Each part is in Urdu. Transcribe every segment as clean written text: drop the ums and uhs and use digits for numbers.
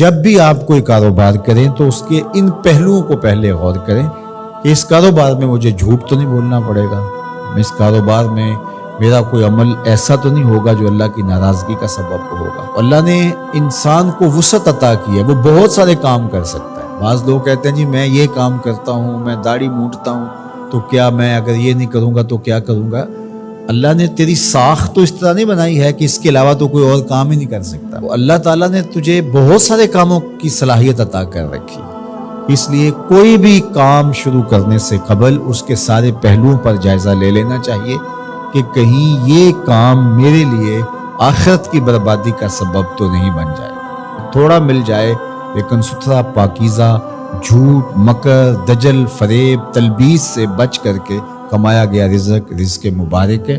جب بھی آپ کوئی کاروبار کریں تو اس کے ان پہلوؤں کو پہلے غور کریں کہ اس کاروبار میں مجھے جھوٹ تو نہیں بولنا پڑے گا، اس کاروبار میں میرا کوئی عمل ایسا تو نہیں ہوگا جو اللہ کی ناراضگی کا سبب ہوگا۔ اللہ نے انسان کو وسعت عطا کی ہے، وہ بہت سارے کام کر سکتا ہے۔ بعض لوگ کہتے ہیں جی میں یہ کام کرتا ہوں، میں داڑھی مونڈتا ہوں، تو کیا میں اگر یہ نہیں کروں گا تو کیا کروں گا؟ اللہ نے تیری ساخت تو اس طرح نہیں بنائی ہے کہ اس کے علاوہ تو کوئی اور کام ہی نہیں کر سکتا۔ اللہ تعالیٰ نے تجھے بہت سارے کاموں کی صلاحیت عطا کر رکھی، اس لیے کوئی بھی کام شروع کرنے سے قبل اس کے سارے پہلوؤں پر جائزہ لے لینا چاہیے کہ کہیں یہ کام میرے لیے آخرت کی بربادی کا سبب تو نہیں بن جائے۔ تھوڑا مل جائے لیکن ستھرا، پاکیزہ، جھوٹ، مکر، دجل، فریب، تلبیس سے بچ کر کے کمایا گیا رزق مبارک ہے،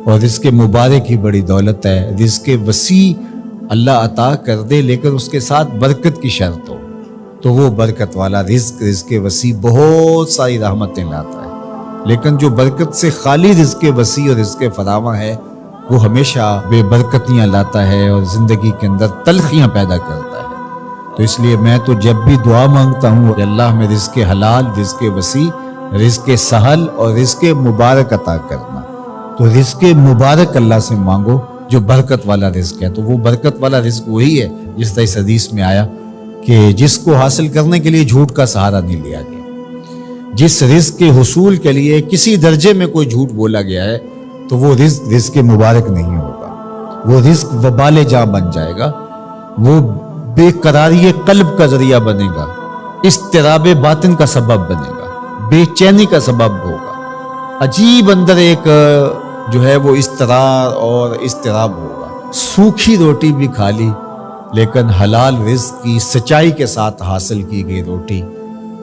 اور رزق مبارک ہی بڑی دولت ہے۔ رزق وسیع اللہ عطا کر دے لیکن اس کے ساتھ برکت کی شرط ہو تو وہ برکت والا رزق وسیع بہت ساری رحمتیں لاتا ہے، لیکن جو برکت سے خالی رزق وسیع اور رزق فراواں ہے وہ ہمیشہ بے برکتیاں لاتا ہے اور زندگی کے اندر تلخیاں پیدا کرتا ہے۔ تو اس لیے میں تو جب بھی دعا مانگتا ہوں کہ اللہ میں رزق حلال، رزق وسیع، رزق سہل اور رزق مبارک عطا کرنا۔ تو رزق مبارک اللہ سے مانگو جو برکت والا رزق ہے، تو وہ برکت والا رزق وہی ہے جس طرح اس حدیث میں آیا کہ جس کو حاصل کرنے کے لیے جھوٹ کا سہارا نہیں لیا گیا، جس رزق کے حصول کے لیے کسی درجے میں کوئی جھوٹ بولا گیا ہے تو وہ رزق مبارک نہیں ہوگا، وہ رزق وبال جاں بن جائے گا، وہ بے قراری قلب کا ذریعہ بنے گا، اضطراب باطن کا سبب بنے گا، بے چینی کا سبب ہوگا، عجیب اندر ایک جو ہے وہ اضطرار اور اضطراب ہوگا۔ سوکھی روٹی بھی کھا لی لیکن حلال رزق کی سچائی کے ساتھ حاصل کی گئی روٹی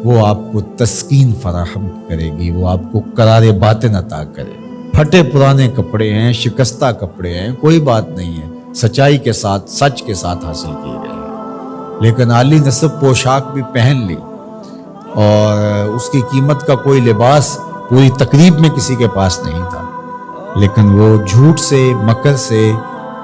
وہ آپ کو تسکین فراہم کرے گی، وہ آپ کو قرار باطن عطا کرے۔ پھٹے پرانے کپڑے ہیں، شکستہ کپڑے ہیں، کوئی بات نہیں ہے، سچائی کے ساتھ، سچ کے ساتھ حاصل کیے گئے ہیں، لیکن عالی نصب پوشاک بھی پہن لی اور اس کی قیمت کا کوئی لباس پوری تقریب میں کسی کے پاس نہیں تھا، لیکن وہ جھوٹ سے، مکر سے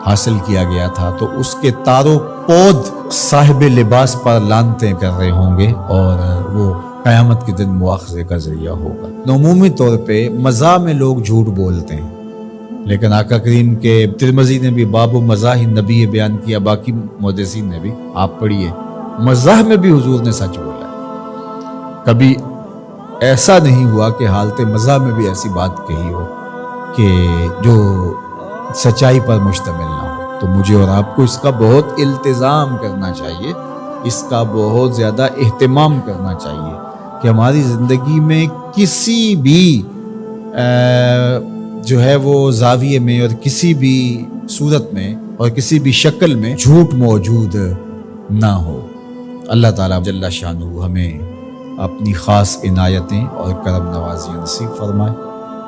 حاصل کیا گیا تھا، تو اس کے تارو پود صاحب لباس پر لانتیں کر رہے ہوں گے اور وہ قیامت کے دن مواخذے کا ذریعہ ہوگا۔ عمومی طور پہ مزاح میں لوگ جھوٹ بولتے ہیں، لیکن آقا کریم کے ترمذی نے بھی باب مزاح النبی بیان کیا، باقی محدثین نے بھی، آپ پڑھیے، مزاح میں بھی حضور نے سچ بولا ہے۔ کبھی ایسا نہیں ہوا کہ حالت مزاح میں بھی ایسی بات کہی ہو کہ جو سچائی پر مشتمل نہ ہو۔ تو مجھے اور آپ کو اس کا بہت التزام کرنا چاہیے، اس کا بہت زیادہ اہتمام کرنا چاہیے کہ ہماری زندگی میں کسی بھی جو ہے وہ زاویے میں اور کسی بھی صورت میں اور کسی بھی شکل میں جھوٹ موجود نہ ہو۔ اللہ تعالیٰ جل شانہ ہمیں اپنی خاص عنایتیں اور کرم نوازی نصیب فرمائے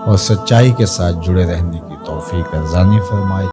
اور سچائی کے ساتھ جڑے رہنے کی توفیق ارزانی فرمائے۔